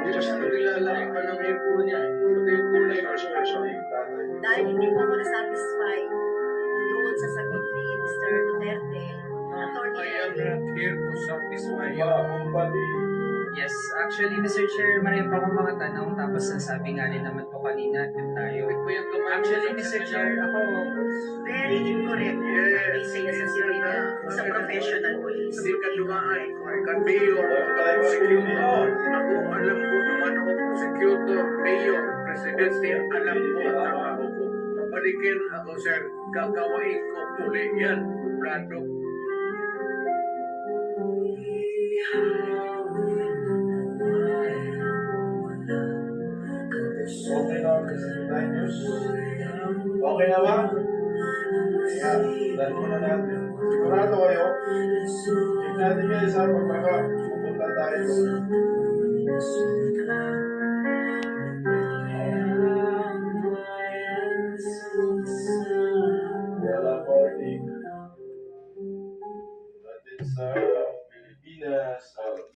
Just nilalaki pa ng hipo niya. Pati yung kulay ko siya. Dahil hindi po ako na-satisfied doon sa sagot ni Mr. Duterte, Attorney I am not here to satisfy you. Yes, actually, Mr. Chair, marami pa akong mga tanong, tapos nasabi nga rin naman po kanina at tayo. Actually, Mr. Chair, ako, very incorrect Yes. say sa sirina sa professional police. Hindi ka dumaan. Kan mayor, prosecutor. Ako, alam ko naman ako, prosecutor, mayor, presidente, alam ko ang trabaho ko. Balikin ako, sir. Gagawain ko muli yan. Brado. Okay na ako sa 9 years. Okay na ba? Yeah, dahil mo na natin. Sigurado kayo. Check natin yan sa pagkaka. Pupunta tayo. Wala po. That is